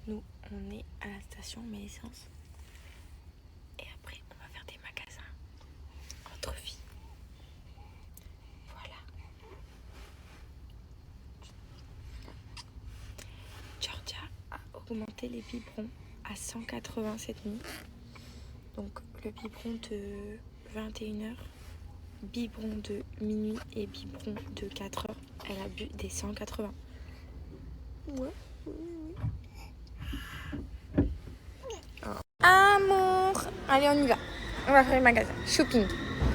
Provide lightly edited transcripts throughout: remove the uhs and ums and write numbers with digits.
Nous, on est à la station, on met l'essence. Et après, on va faire des magasins entre filles. Voilà. Georgia a augmenté les biberons à 180 cette nuit. Donc, le biberon de 21h, biberon de minuit et biberon de 4h. Elle a bu des 180. Ouais. Amour! Allez, on y va. On va faire le magasin. Shopping.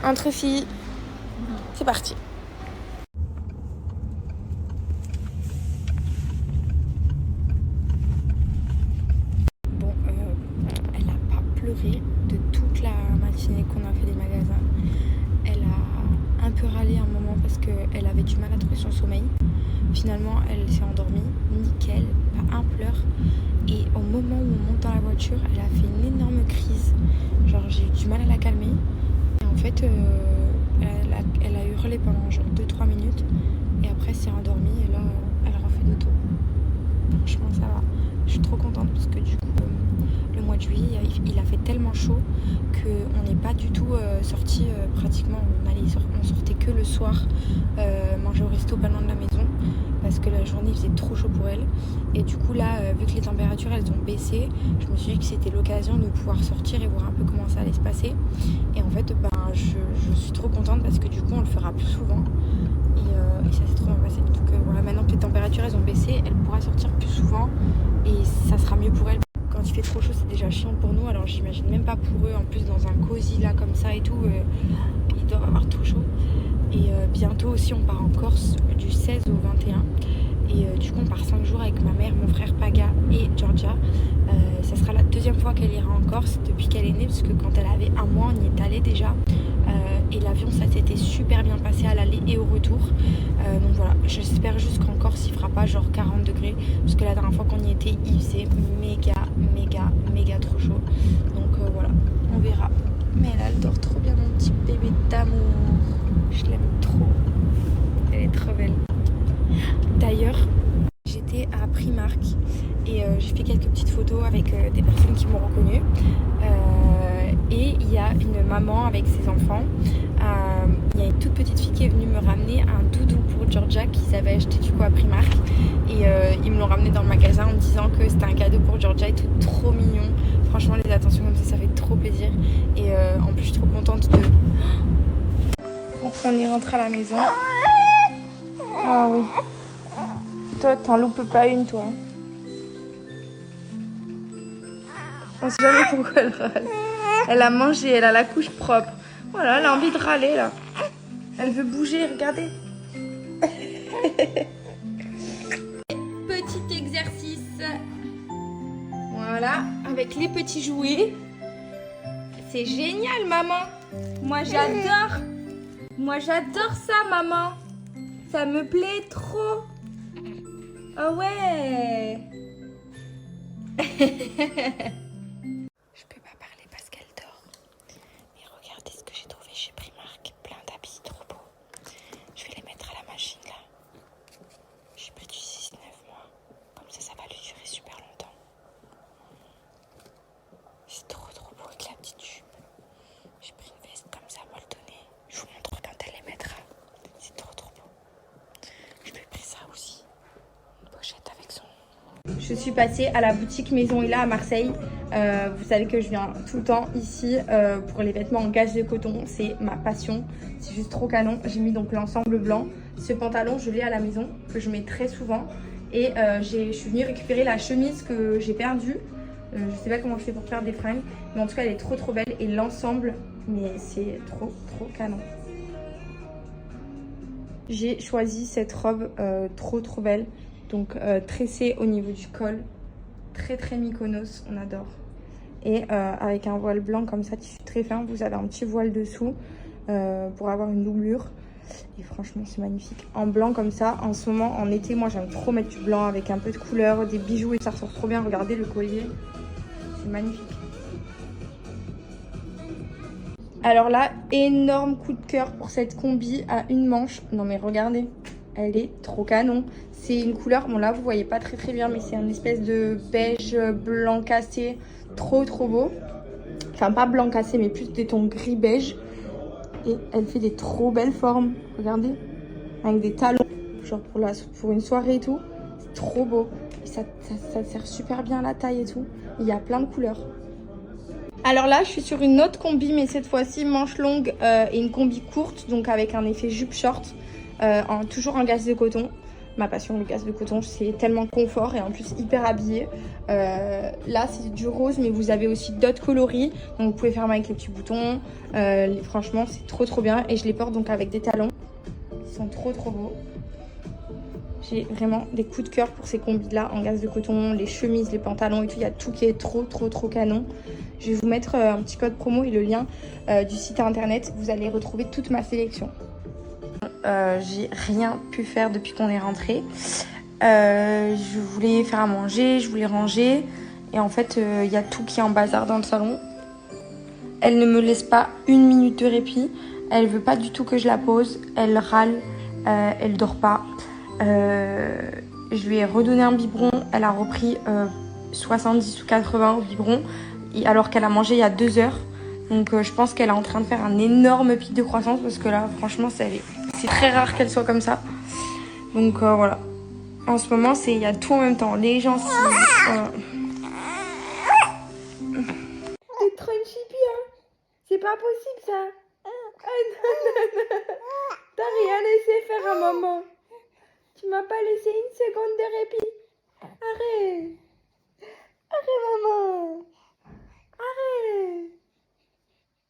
Entre filles. C'est parti. Bon, elle n'a pas pleuré de toute la matinée qu'on a fait les magasins. Elle a un peu râlé un moment parce qu'elle avait du mal à trouver son sommeil. Finalement, elle s'est endormie. Nickel. Pas un pleur. Et au moment où on monte dans la voiture, elle a fait une énorme crise. Genre, j'ai eu du mal à la calmer. Et en fait, elle a hurlé pendant genre 2-3 minutes. Et après, elle s'est endormie. Et là, elle refait dodo. Franchement, ça va. Je suis trop contente parce que du coup, le mois de juillet, il a fait tellement chaud qu'on n'est pas du tout sorti pratiquement. On sortait que le soir manger au resto pas loin de la maison. Parce que la journée il faisait trop chaud pour elle. Et du coup là, vu que les températures elles ont baissé, je me suis dit que c'était l'occasion de pouvoir sortir et voir un peu comment ça allait se passer. Et en fait, je suis trop contente parce que du coup on le fera plus souvent. Et ça s'est trop bien passé. Donc voilà, maintenant que les températures elles ont baissé, elle pourra sortir plus souvent et ça sera mieux pour elle. Quand il fait trop chaud, c'est déjà chiant pour nous. Alors j'imagine même pas pour eux. En plus dans un cosy là comme ça et tout, ils doivent avoir trop chaud. Et bientôt aussi on part en Corse du 16 au 21. Et du coup on part 5 jours avec ma mère, mon frère Paga et Georgia. Ça sera la deuxième fois qu'elle ira en Corse depuis qu'elle est née. Parce que quand elle avait un mois on y est allé déjà. Et l'avion ça s'était super bien passé à l'aller et au retour. Donc voilà, j'espère juste qu'en Corse il fera pas genre 40 degrés. Parce que la dernière fois qu'on y était il faisait méga trop chaud. Donc voilà, on verra. Mais là elle dort trop bien mon petit bébé d'amour. Je l'aime trop. Elle est trop belle. D'ailleurs, j'étais à Primark et j'ai fait quelques petites photos avec des personnes qui m'ont reconnue. Et il y a une maman avec ses enfants. Il y a une toute petite fille qui est venue me ramener un doudou pour Georgia qu'ils avaient acheté du coup à Primark. Et ils me l'ont ramené dans le magasin en me disant que c'était un cadeau pour Georgia et tout, trop mignon. Franchement, les attentions comme ça fait trop plaisir. Et en plus, je suis trop contente de... On est rentré à la maison. Ah oui. Toi, t'en loupes pas une, toi. On sait jamais pourquoi elle râle. Elle a mangé, elle a la couche propre. Voilà, elle a envie de râler, là. Elle veut bouger, regardez. Petit exercice. Voilà, avec les petits jouets. C'est génial, maman. Moi, j'adore. Moi, j'adore ça, maman. Ça me plaît trop. Oh ouais. Je peux pas parler parce qu'elle dort. Mais regardez ce que j'ai trouvé chez Primark. Plein d'habits trop beaux. Je vais les mettre à la machine là. J'ai pris du 6-9 mois. Comme ça va lui durer super longtemps. C'est trop beau avec la petite jupe. J'ai pris une veste comme ça, moldonnée. Je vous montre quand elle les mettra. C'est trop beau. Je lui ai pris ça aussi. Une pochette avec son... Je suis passée à la boutique Maison Ila à Marseille. Vous savez que je viens tout le temps ici pour les vêtements en gaze de coton. C'est ma passion. C'est juste trop canon. J'ai mis donc l'ensemble blanc. Ce pantalon, je l'ai à la maison, que je mets très souvent. Et je suis venue récupérer la chemise que j'ai perdue. Je sais pas comment je fais pour faire des fringues. Mais en tout cas, elle est trop belle. Et l'ensemble, mais c'est trop canon. J'ai choisi cette robe trop belle. Donc tressée au niveau du col. Très Mykonos, on adore. Et avec un voile blanc comme ça, tissu très fin. Vous avez un petit voile dessous pour avoir une doublure. Et franchement, c'est magnifique. En blanc comme ça, en ce moment, en été, moi j'aime trop mettre du blanc avec un peu de couleur, des bijoux et ça ressort trop bien. Regardez le collier, c'est magnifique. Alors là, énorme coup de cœur pour cette combi à une manche. Non mais regardez, Elle est trop canon. C'est une couleur, bon là vous voyez pas très bien, mais c'est un espèce de beige blanc cassé, trop beau. Enfin pas blanc cassé, mais plus des tons gris beige. Et elle fait des trop belles formes, regardez, avec des talons, genre pour une soirée et tout. C'est trop beau. Et ça sert super bien à la taille et tout. Il y a plein de couleurs. Alors là, je suis sur une autre combi, mais cette fois-ci manche longue et une combi courte, donc avec un effet jupe short, toujours en gaze de coton. Ma passion, le gaze de coton, c'est tellement confort et en plus hyper habillé. Là, c'est du rose, mais vous avez aussi d'autres coloris, donc vous pouvez faire avec les petits boutons. Franchement, c'est trop bien et je les porte donc avec des talons. Ils sont trop beaux. J'ai vraiment des coups de cœur pour ces combis-là en gaze de coton, les chemises, les pantalons et tout. Il y a tout qui est trop canon. Je vais vous mettre un petit code promo et le lien du site internet. Vous allez retrouver toute ma sélection. J'ai rien pu faire depuis qu'on est rentré. Je voulais faire à manger, je voulais ranger. Et en fait, il y a tout qui est en bazar dans le salon. Elle ne me laisse pas une minute de répit. Elle veut pas du tout que je la pose. Elle râle, elle dort pas. Je lui ai redonné un biberon. Elle a repris 70 ou 80 au biberon, alors qu'elle a mangé il y a 2 heures. Donc je pense qu'elle est en train de faire un énorme pic de croissance parce que là, franchement, c'est très rare qu'elle soit comme ça. Donc voilà. En ce moment, il y a tout en même temps. Les gens... T'es trop une chipie, hein. C'est pas possible, ça. Non. T'as rien laissé faire un moment. Tu m'as pas laissé une seconde de répit. Arrête. Arrête, maman. Arrête.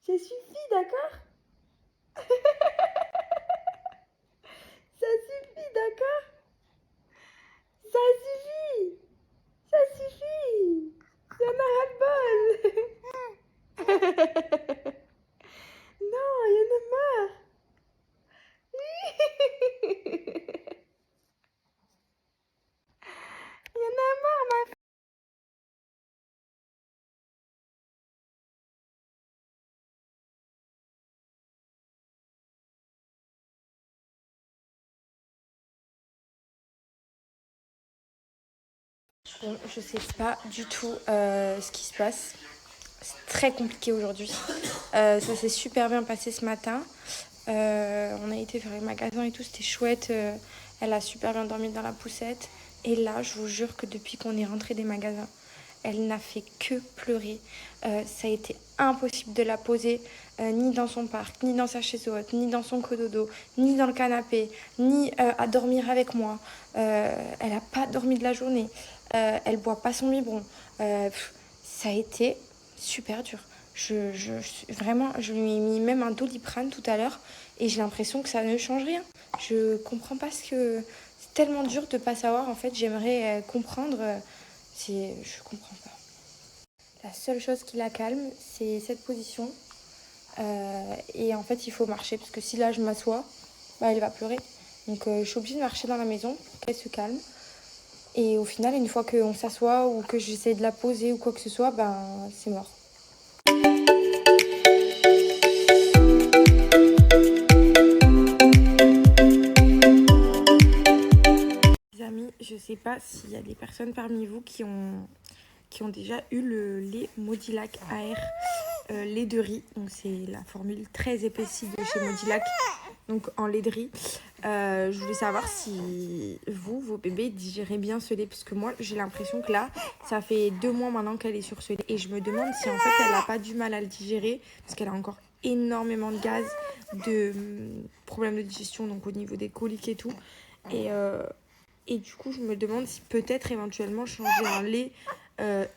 Ça suffit, d'accord? Ça suffit, d'accord? Ça suffit. Ça suffit. J'en ai ras-le-bol. Non, il y en a marre. Il y en a marre, ma fille. Bon, je sais pas du tout ce qui se passe. C'est très compliqué aujourd'hui. Ça s'est super bien passé ce matin. On a été faire les magasins et tout, c'était chouette. Elle a super bien dormi dans la poussette. Et là, je vous jure que depuis qu'on est rentré des magasins, elle n'a fait que pleurer. Ça a été impossible de la poser ni dans son parc, ni dans sa chaise haute, ni dans son cododo, ni dans le canapé, ni à dormir avec moi. Elle n'a pas dormi de la journée. Elle boit pas son biberon. Ça a été super dur. Vraiment, je lui ai mis même un Doliprane tout à l'heure et j'ai l'impression que ça ne change rien. Je comprends pas c'est tellement dur de pas savoir. En fait, j'aimerais comprendre. Je comprends pas. La seule chose qui la calme, c'est cette position. Et en fait, il faut marcher parce que si là je m'assois, bah, elle va pleurer. Donc, je suis obligée de marcher dans la maison pour qu'elle se calme. Et au final, une fois qu'on s'assoit ou que j'essaie de la poser ou quoi que ce soit, ben c'est mort. Les amis, je sais pas s'il y a des personnes parmi vous qui ont déjà eu le lait Modilac AR, lait de riz. Donc c'est la formule très épaissie de chez Modilac, donc en lait de riz. Je voulais savoir si vos bébés digéraient bien ce lait, parce que moi j'ai l'impression que là ça fait 2 mois maintenant qu'elle est sur ce lait et je me demande si en fait elle n'a pas du mal à le digérer parce qu'elle a encore énormément de gaz, de problèmes de digestion, donc au niveau des coliques et tout. Et du coup je me demande si peut-être éventuellement changer un lait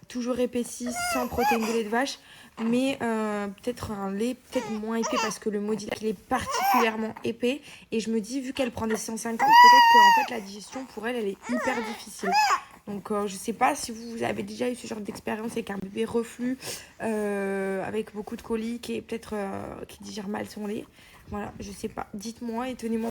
toujours épaissi sans protéines de lait de vache, mais peut-être un lait peut-être moins épais parce que le Modilac il est particulièrement épais et je me dis vu qu'elle prend des 150 peut-être que en fait la digestion pour elle est hyper difficile. Donc je sais pas si vous avez déjà eu ce genre d'expérience avec un bébé reflux avec beaucoup de coliques et peut-être qui digère mal son lait. Voilà, je sais pas, dites-moi et tenez-moi